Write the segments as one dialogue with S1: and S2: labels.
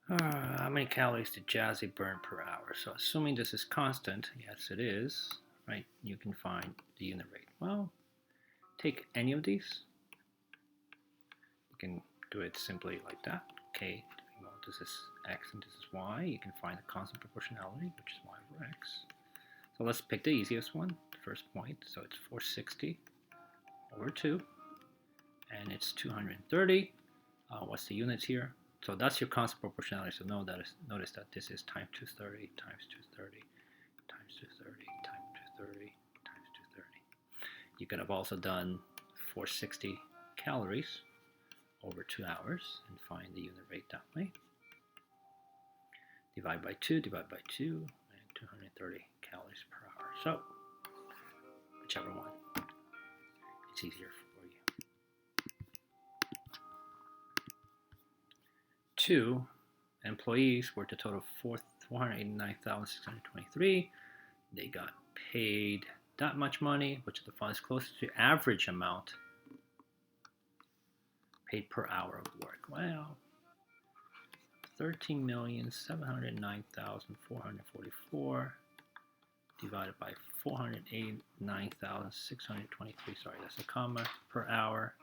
S1: How many calories did Jazzy burn per hour? So assuming this is constant, yes it is, right? You can find the unit rate. Well, take any of these. You can do it simply like that. Okay, well, this is x and this is y. You can find the constant proportionality, which is y over x. So let's pick the easiest one, the first point. So it's 460 over 2, and it's 230. What's the units here? So that's your constant proportionality. So notice that this is times 230 times 230 times 230 times 230 times 230. You could have also done 460 calories over 2 hours and find the unit rate that way. Divide by 2, divide by 2, and 230 calories per hour. So whichever one, it's easier for you. 2 employees worked a total of 489,623. They got paid that much money, which the fund is closest to the average amount paid per hour of work. Well, 13,709,444 divided by 489,623. Sorry, that's a comma per hour.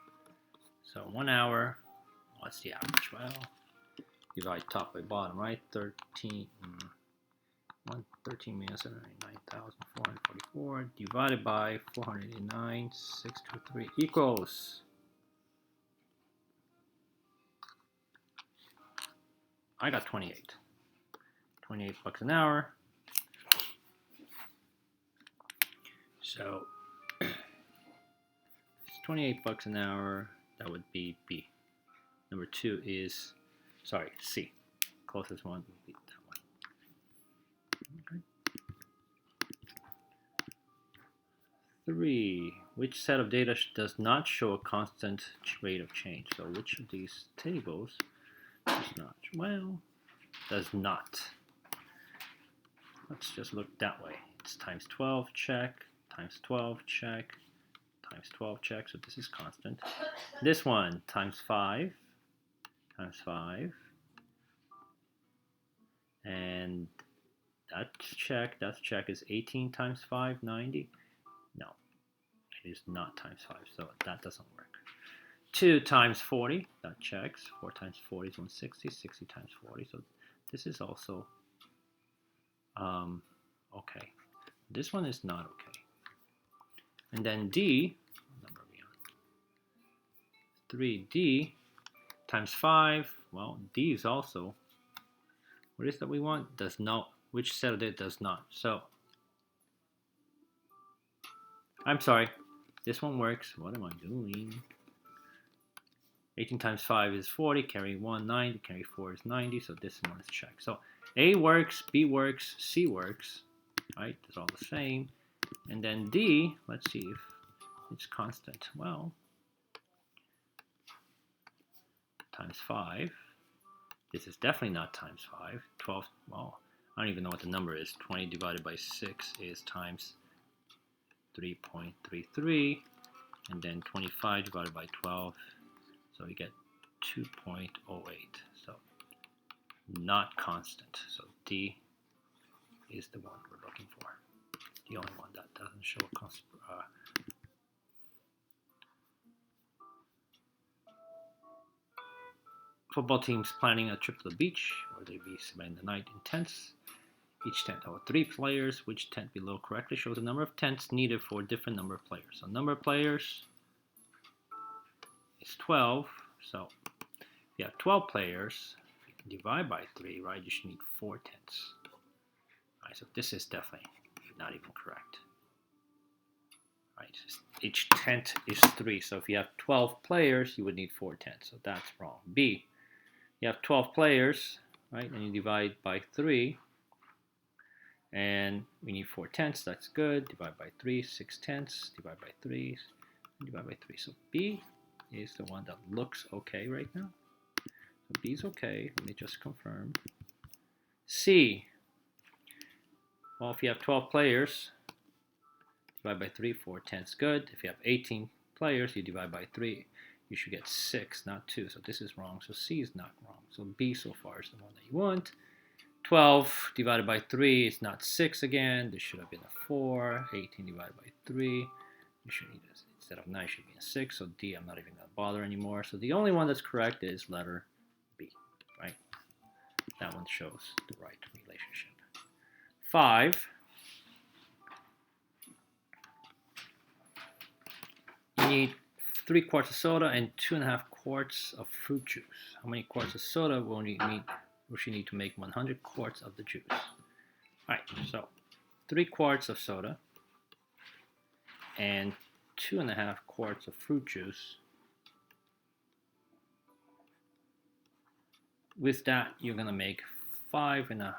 S1: So 1 hour. What's the average? Well, divide top by bottom, right? 13,709,444 divided by 489,623 equals, I got 28. 28 bucks an hour. So it's 28 bucks an hour. That would be B. Number 2 is, sorry, C. Closest one would be that one. Okay. 3. Which set of data does not show a constant rate of change? So which of these tables does not? Well, does not. Let's just look that way. It's times 12, check, times 12, check, times 12, check, so this is constant. This one, times 5, times 5, and that's check is 18 times 5, 90. No, it is not times 5, so that doesn't work. 2 times 40, that checks. 4 times 40 is 160, 60 times 40, so this is also okay. This one is not okay. And then D, what number are we on? 3D times 5, well, D is also, what is that we want? Does not. Which set of it does not? So, I'm sorry, this one works. What am I doing? 18 times 5 is 40, carry 1, 90, carry 4 is 90, so this one is checked. So A works, B works, C works, right? It's all the same. And then D, let's see if it's constant. Well, times 5. This is definitely not times 5. 12, well, I don't even know what the number is. 20 divided by 6 is times 3.33. And then 25 divided by 12. So we get 2.08. So not constant. So D is the one we're looking for. The only one that doesn't show a constant. Football teams planning a trip to the beach where they be spending the night in tents. Each tent has 3 players. Which tent below correctly shows the number of tents needed for a different number of players. So number of players is 12. So if you have 12 players, you can divide by 3, right? You should need 4 tents. Right, so this is definitely not even correct. Right, each tent is 3. So if you have 12 players, you would need 4 tents. So that's wrong. B, you have 12 players, right? And you divide by 3. And we need 4 tenths. That's good. Divide by 3, 6 tenths. Divide by 3, divide by 3. So B is the one that looks okay right now. So B is okay. Let me just confirm. C. Well, if you have 12 players, divide by 3, 4 tenths. Good. If you have 18 players, you divide by 3. you should get 6, not 2. So this is wrong. So C is not wrong. So B so far is the one that you want. 12 divided by 3 is not 6 again. This should have been a 4. 18 divided by 3. You should need this. Instead of 9, it should be a 6. So D, I'm not even going to bother anymore. So the only one that's correct is letter B, right? That one shows the right relationship. 5. You need 3 quarts of soda and 2.5 quarts of fruit juice. How many quarts of soda will you need to make 100 quarts of the juice? All right, so 3 quarts of soda and 2.5 quarts of fruit juice. With that, you're going to make 5.5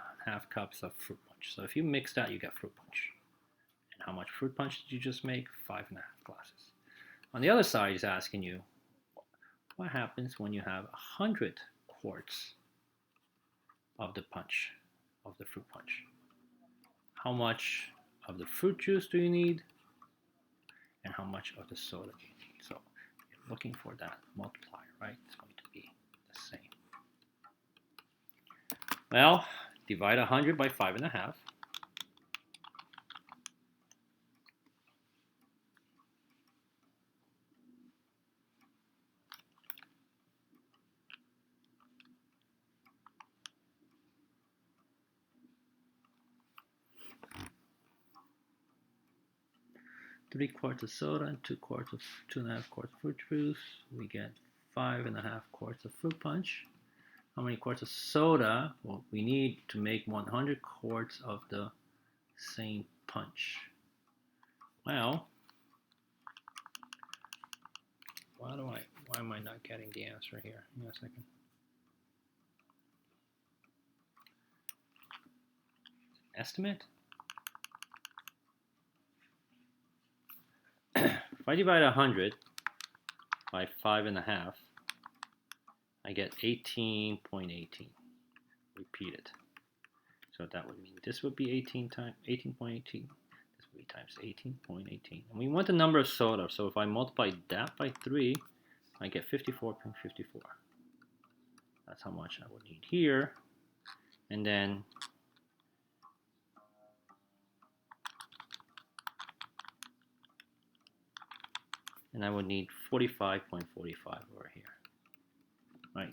S1: cups of fruit punch. So if you mix that, you get fruit punch. And how much fruit punch did you just make? 5.5 glasses. On the other side, he's asking you, what happens when you have 100 quarts of the punch, of the fruit punch? How much of the fruit juice do you need? And how much of the soda do you need? So you're looking for that multiplier, right? It's going to be the same. Well, divide 100 by 5.5. Three quarts of soda and 2.5 quarts of fruit juice. We get 5.5 quarts of fruit punch. How many quarts of soda? Well, we need to make 100 quarts of the same punch. Well, why am I not getting the answer here? Give me a second. Estimate? If I divide 100 by 5.5, I get 18.18. Repeat it. So that would mean this would be 18.18. This would be times 18.18. And we want the number of soda. So if I multiply that by 3, I get 54.54. That's how much I would need here. And then I would need 45.45 over here, right?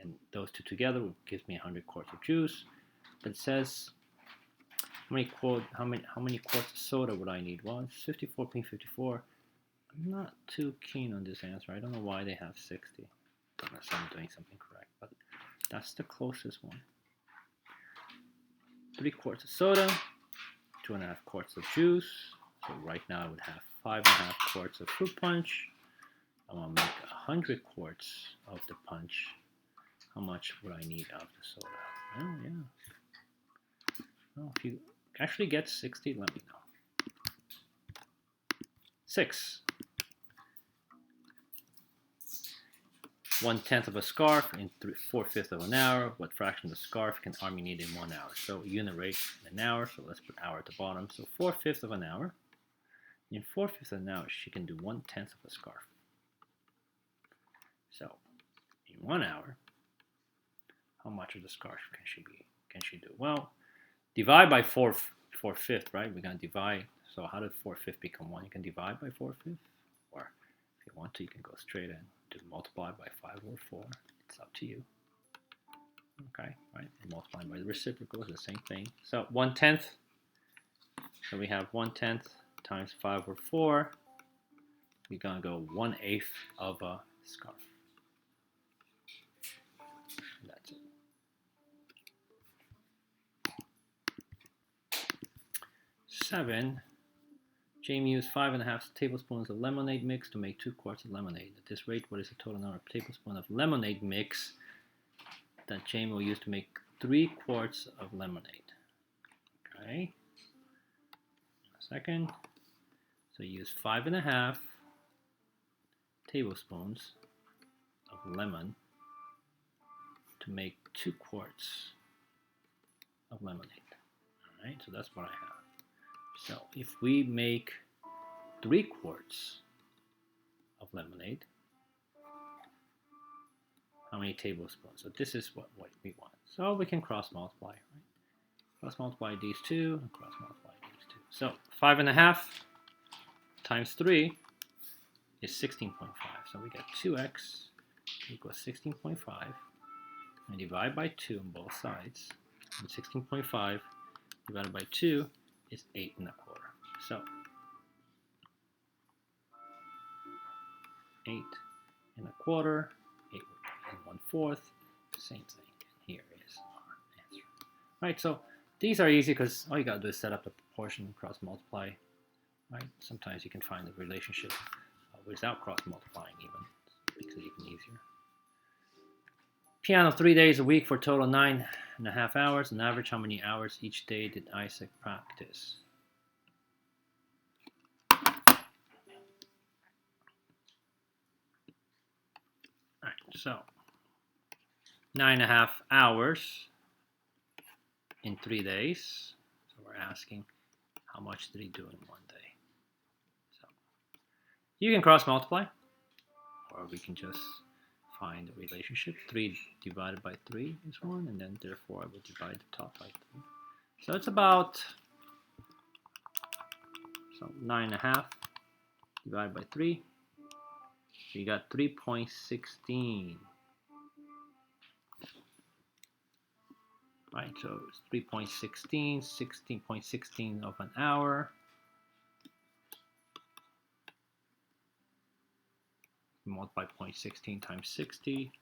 S1: And those two together gives me 100 quarts of juice. But it says how many quarts of soda would I need? Well, it's 54.54. I'm not too keen on this answer. I don't know why they have 60. Unless I'm doing something correct, but that's the closest one. 3 quarts of soda, 2.5 quarts of juice. So right now I would have 5.5 quarts of fruit punch. I want to make 100 quarts of the punch. How much would I need of the soda? Oh, yeah. Well, if you actually get 60, let me know. 6. 1/10 of a scarf in 4/5 of an hour. What fraction of the scarf can Army need in 1 hour? So unit rate in an hour. So let's put hour at the bottom. So 4/5 of an hour. In 4/5 of an hour, she can do 1/10 of a scarf. So in 1 hour, how much of the scarf can she do? Well, divide by 4/5, right? We're gonna divide. So how did 4/5 become 1? You can divide by 4/5, or if you want to, you can go straight in. To multiply by 5 or 4. It's up to you. Okay, right? And multiplying by the reciprocal is the same thing. So 1/10. So we have 1/10 times 5 or 4. We're gonna go 1/8 of a scarf. And that's it. 7. Jamie used 5.5 tablespoons of lemonade mix to make 2 quarts of lemonade. At this rate, what is the total number of tablespoons of lemonade mix that Jamie will use to make 3 quarts of lemonade? Okay. A second. So use 5.5 tablespoons of lemon to make 2 quarts of lemonade. All right, so that's what I have. So if we make 3 quarts of lemonade, how many tablespoons. So this is what we want. So we can cross multiply, right? Cross multiply these two, and cross multiply these two. So 5.5 times 3 is 16.5. So we get 2x equals 16.5. And divide by 2 on both sides. And 16.5 divided by 2 is 8 1/4. So 8 1/4, 8 1/4, same thing. And here is our answer. Right, so these are easy because all you got to do is set up the proportion, cross multiply. Right, sometimes you can find the relationship without cross multiplying even. It makes it even easier. Piano 3 days a week for a total 9.5 hours. On average, how many hours each day did Isaac practice? All right, so 9.5 hours in 3 days. So we're asking how much did he do in 1 day? So you can cross multiply, or we can just find the relationship. 3 divided by 3 is 1, and then therefore I will divide the top by 3. So it's about 9.5 divided by 3. So you got 3.16. Right, so it's 3.16, 16.16 of an hour. Multiply 0.16 times 60.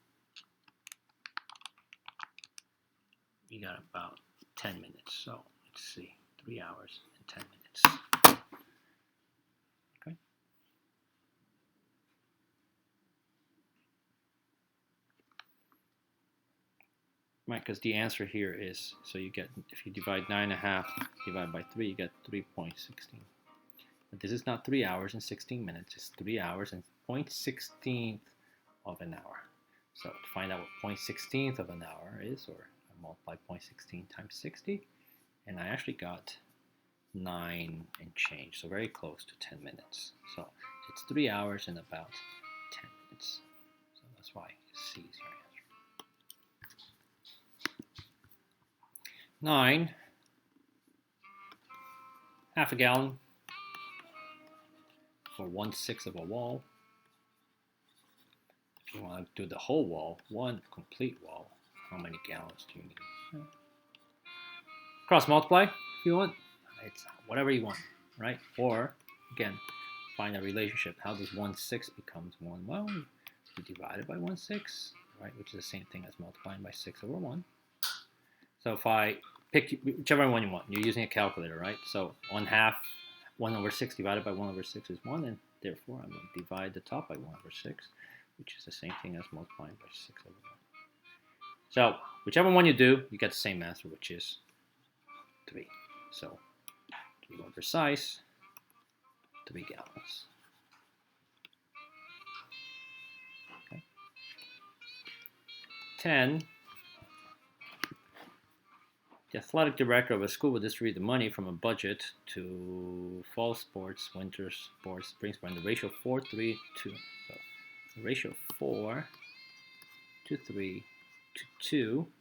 S1: We got about 10 minutes. So let's see, 3 hours and 10 minutes. Okay. Right, because the answer here is, so you get, if you divide 9.5 divided by 3, you get 3.16. But this is not 3 hours and 16 minutes, it's 3 hours and 0.16 of an hour. So to find out what 0.16 of an hour is, or I multiply 0.16 times 60, and I actually got 9 and change, so very close to 10 minutes. So it's 3 hours and about 10 minutes. So that's why C is your answer. 9, half a gallon for 1/6 of a wall. If you want to do the whole wall, one complete wall, how many gallons do you need? Cross multiply if you want. It's whatever you want, right? Or again, find a relationship. How does 1/6 becomes 1? Well, you divide it by 1/6, right? Which is the same thing as multiplying by 6/1. So if I pick whichever one you want, you're using a calculator, right? So 1/6 divided by 1/6 is 1, and therefore I'm going to divide the top by 1/6, which is the same thing as multiplying by 6/1. So whichever one you do, you get the same answer, which is 3. So to be more precise, 3 gallons. Okay. 10. The athletic director of a school will distribute the money from a budget to fall sports, winter sports, spring sports, and the ratio 4:3 to 2. So the ratio 4:3 to 2.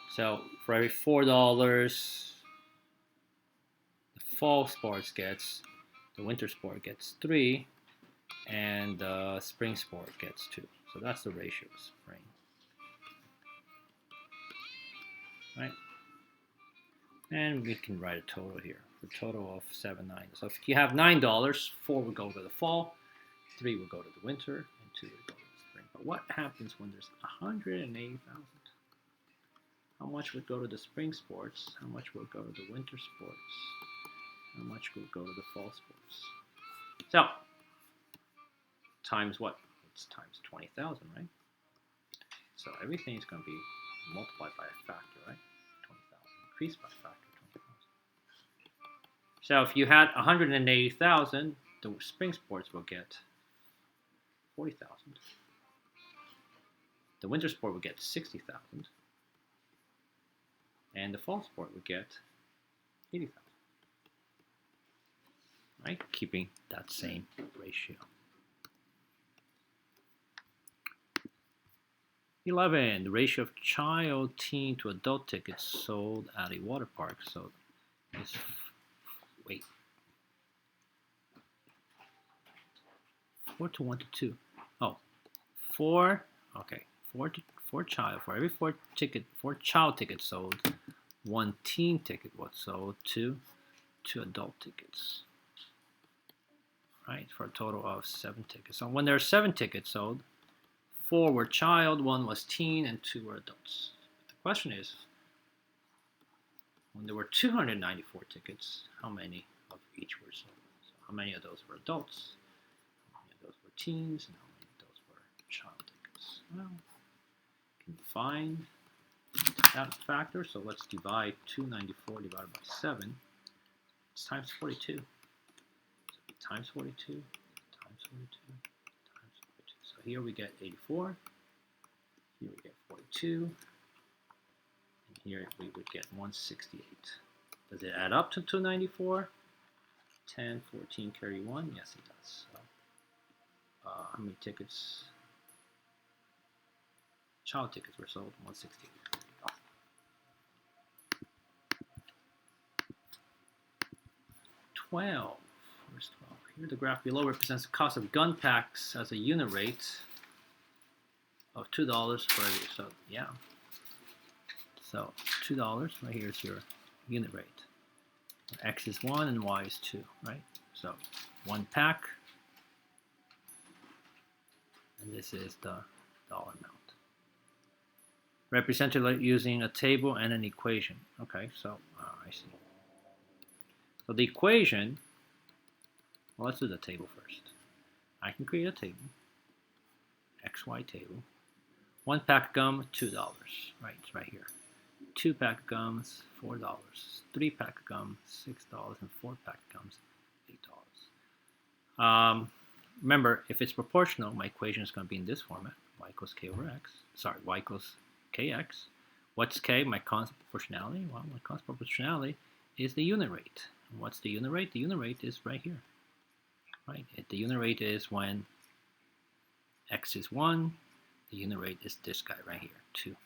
S1: So for every $4 the fall sports gets, the winter sport gets 3, and the spring sport gets 2. So that's the ratio of spring. Right? And we can write a total here. For a total of $7.90. So if you have $9, 4 will go to the fall, 3 will go to the winter, and 2 will go to the spring. But what happens when there's 180,000? How much would go to the spring sports? How much will go to the winter sports? How much will go to the fall sports? So, times what? It's times 20,000, right? So everything is going to be multiplied by a factor, right? 20,000 increased by a factor of 20,000. So if you had 180,000, the spring sports will get 40,000. The winter sport will get 60,000. And the fall sport would get 80,000. Right? Keeping that same ratio. 11. The ratio of child, teen to adult tickets sold at a water park. So it's, wait, 4 to 1 to 2. Oh, 4. Okay, 4 child. For every 4 child tickets sold, 1 teen ticket was sold to 2 adult tickets. Right, for a total of 7 tickets. So when there are 7 tickets sold, 4 were child, 1 was teen, and 2 were adults. The question is, when there were 294 tickets, how many of each were sold? So how many of those were adults? How many of those were teens? And how many of those were child tickets? Well, can you find that factor? So let's divide 294 divided by 7. It's times 42. So times 42, times 42, times 42. So here we get 84. Here we get 42. And here we would get 168. Does it add up to 294? 10, 14, carry 1? Yes, it does. So, how many tickets? Child tickets were sold? 168. There you go. 12. Where's 12? Here the graph below represents the cost of gun packs as a unit rate of $2 for every. So yeah. So $2 right here is your unit rate. X is 1 and Y is 2, right? So 1 pack, and this is the dollar amount. Represented using a table and an equation. Okay, so I see. So the equation, well, let's do the table first. I can create a table, XY table. 1 pack of gum, $2, right? It's right here. 2 pack of gums, $4. 3 pack of gum, $6, and 4 pack of gums, $8. Remember, if it's proportional, my equation is going to be in this format: y equals k over x. Sorry, y equals kx. What's k? My constant proportionality. Well, my constant proportionality is the unit rate. And what's the unit rate? The unit rate is right here. Right. The unit rate is when x is 1. The unit rate is this guy right here, 2.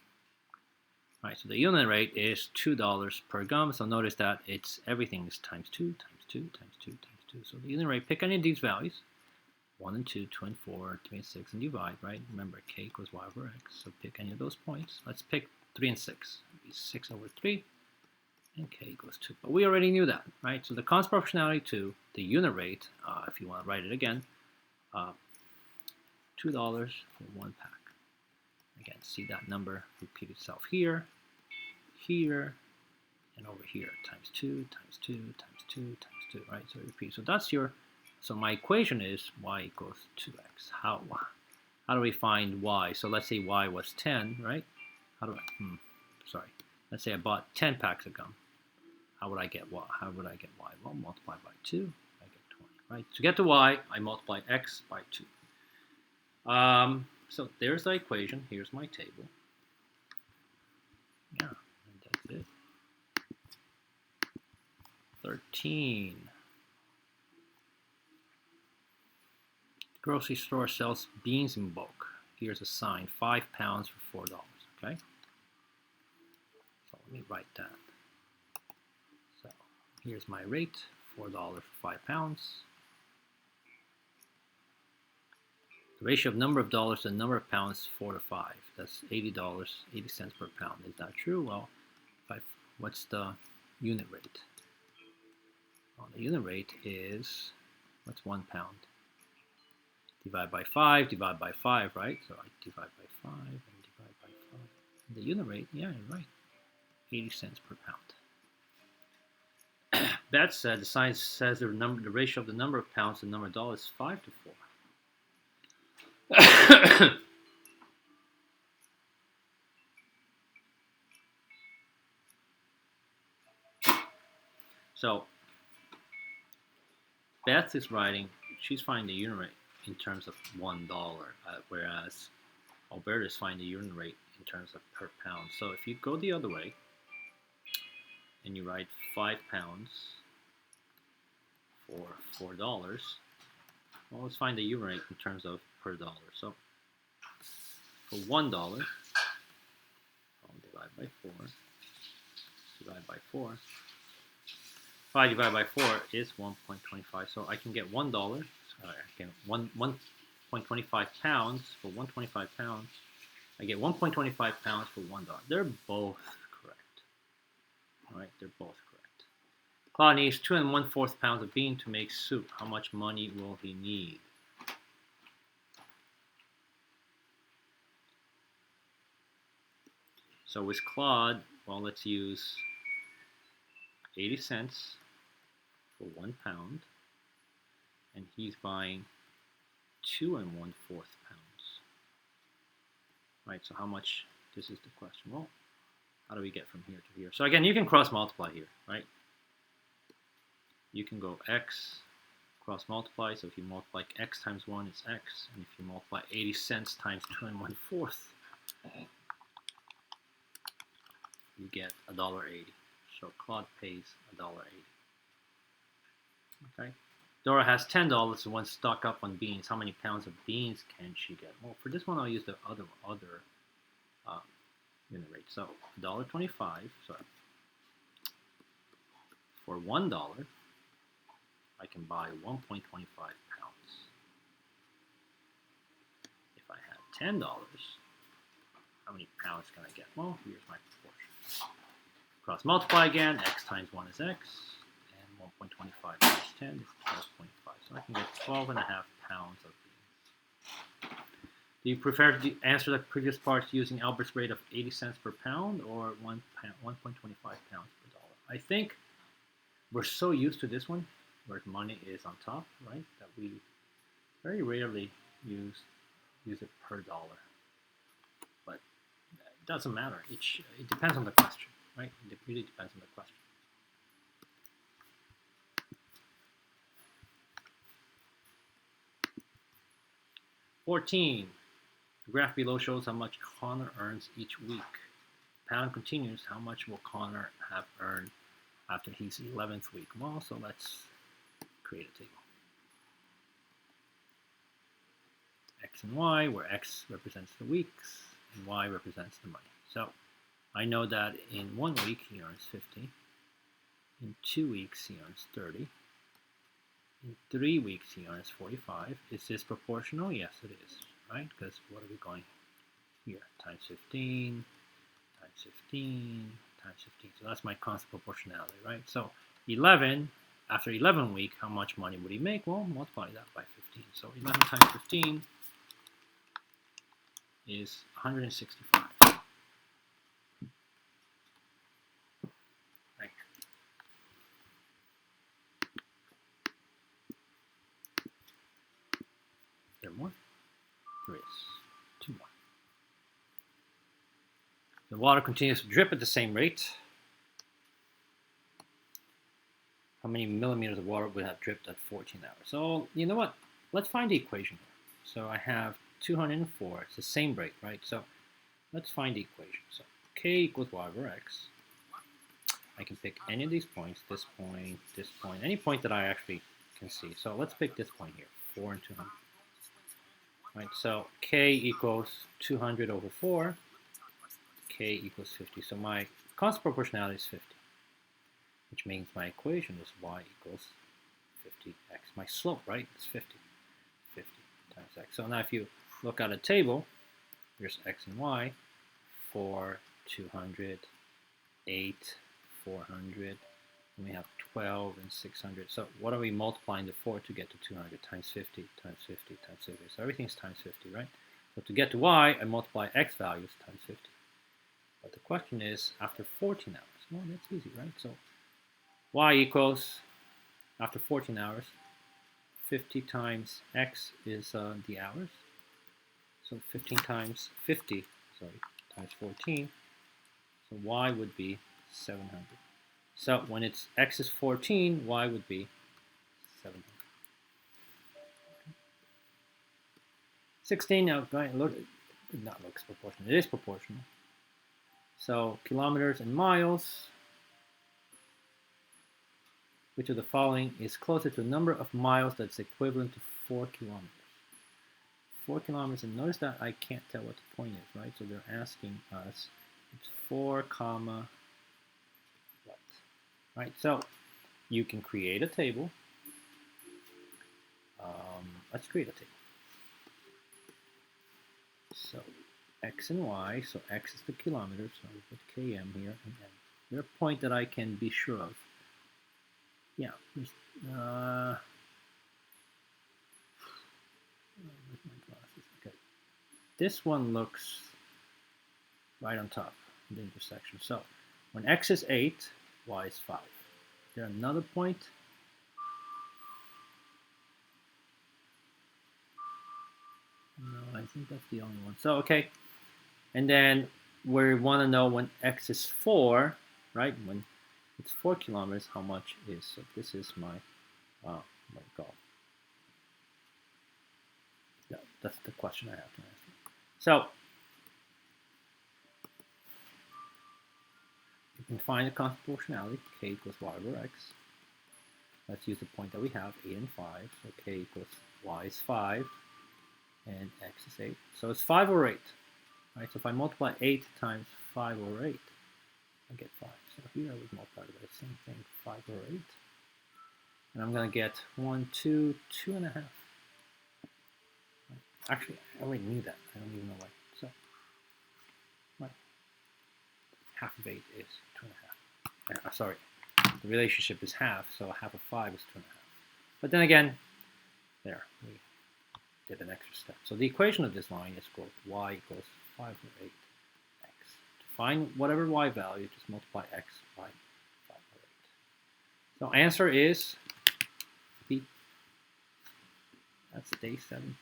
S1: Right, so the unit rate is $2 per gum. So notice that everything is times 2, times 2, times 2, times 2. So the unit rate, pick any of these values, 1 and 2, 2 and 4, 3 and 6, and divide, right? Remember, k equals y over x. So pick any of those points. Let's pick 3 and 6. It'll be 6 over 3, and k equals 2. But we already knew that, right? So the constant proportionality to the unit rate, if you want to write it again, $2 for 1 pack. Again, see that number repeat itself here, here, and over here, times 2, times 2, times 2, times 2, right? So it repeats. So that's so my equation is y equals 2x. How do we find y? So let's say y was 10, right? Let's say I bought 10 packs of gum. How would I get y? Well, multiply by 2, I get 20, right? To get to y, I multiply x by 2. So there's the equation. Here's my table. Yeah, and that's it. 13. Grocery store sells beans in bulk. Here's a sign, 5 pounds for $4. Okay. So let me write that. So here's my rate, $4 for 5 pounds. The ratio of number of dollars to number of pounds, 4 to 5. That's $80, 80 cents per pound. Is that true? Well, what's the unit rate? Well, the unit rate is, what's 1 pound? Divide by 5, divide by 5, right? So I divide by 5 and divide by 5. The unit rate, yeah, you're right, 80 cents per pound. That said, the sign says the ratio of the number of pounds to the number of dollars is 5 to 4. So Beth is writing, she's finding the unit rate in terms of $1, whereas Alberta is finding the unit rate in terms of per pound. So if you go the other way and you write 5 pounds for $4, well, let's find the unit rate in terms of per dollar. So for $1, by 4 divided by 4. 5 divided by 4 is 1.25. So I can get $1. I can 1.25 pounds for 125 pounds. I get 1.25 pounds for $1. They're both correct. All right, they're both correct. Claude needs 2 1/4 pounds of bean to make soup. How much money will he need? So with Claude, well, let's use 80 cents for 1 pound, and he's buying 2 1/4 pounds. Right, so how much, this is the question. Well, how do we get from here to here? So again, you can cross multiply here, right? You can go x, cross multiply, so if you multiply x times 1, it's x, and if you multiply 80 cents times 2 1/4, you get $1.80. So Claude pays $1.80. Okay. Dora has $10 and wants to stock up on beans. How many pounds of beans can she get? Well, for this one, I'll use the other unit rate. So $1.25. So for $1, I can buy 1.25 pounds. If I had $10, how many pounds can I get? Well, here's my proportion. Cross multiply again. X times 1 is x. 1.25 times 10 is 12.5. So I can get 12.5 pounds of beans. Do you prefer to answer the previous parts using Albert's rate of 80 cents per pound or 1.25 pounds per dollar? I think we're so used to this one, where money is on top, right, that we very rarely use it per dollar. But it doesn't matter. It depends on the question, right? It really depends on the question. $14. The graph below shows how much Connor earns each week. Pattern continues. How much will Connor have earned after his 11th week? Well, so let's create a table. X and Y, where X represents the weeks and Y represents the money. So I know that in 1 week he earns 50. In 2 weeks he earns 30. In 3 weeks he earns 45. Is this proportional? Yes, it is, right? Because what are we going here? Times 15, times 15, times 15. So that's my constant proportionality, right? So 11, after 11 week, how much money would he make? Well, multiply that by 15. So 11 times 15 is 165. Right. Is there more? There is. 2 more. The water continues to drip at the same rate. How many millimeters of water would have dripped at 14 hours? So, you know what? Let's find the equation here. So I have 204. It's the same rate, right? So let's find the equation. So k equals y over x. I can pick any of these points, this point, any point that I actually can see. So let's pick this point here, 4 and 200. Right, so k equals 200 over 4. K equals 50. So my constant proportionality is 50, which means my equation is y equals 50x. My slope, right, is 50. 50 times x. So now if you look at a table, here's x and y, 4, 200, 8, 400, and we have 12 and 600. So what are we multiplying the 4 to get to 200? Times 50, times 50, times 50. So everything's times 50, right? So to get to y, I multiply x values times 50. But the question is, after 14 hours, well, that's easy, right? So y equals, after 14 hours, 50 times x is the hours. So 15 times 50, times 14. So y would be 700. So when it's x is 14, y would be 700. 16, now going to look, not looks proportional, it is proportional. So kilometers and miles, which of the following is closer to a number of miles that's equivalent to 4 kilometers? 4 kilometers, and notice that I can't tell what the point is, right? So they're asking us It's 4 comma what? Right, so you can create a table. Let's create a table. So x and y, so x is the kilometers, so I'll put km here, and then there's a point that I can be sure of. Yeah, where's my glasses? Okay, this one looks right on top of the intersection. So when x is 8, y is 5. Is there another point? No, I think that's the only one. So, okay. And then we want to know when x is 4, right? When it's 4 kilometers, how much is. So this is my goal. Yeah, that's the question I have to answer. So you can find the constant proportionality. K equals y over x. Let's use the point that we have, 8 and 5. So k equals y is 5 and x is 8. So it's 5 over 8. Right? So if I multiply 8 times 5 over 8, I get 5. So here I would multiply by the same thing, 5 over 8. And I'm going to get 1, 2, 2.5. Actually, I already knew that. I don't even know why. So, right. Half of 8 is 2.5. Sorry, the relationship is half, so half of 5 is 2.5. But then again, there, we did an extra step. So the equation of this line is called y equals 5 over 8 x. To find whatever y value, just multiply x by 5 over 8. So answer is B. That's day 17.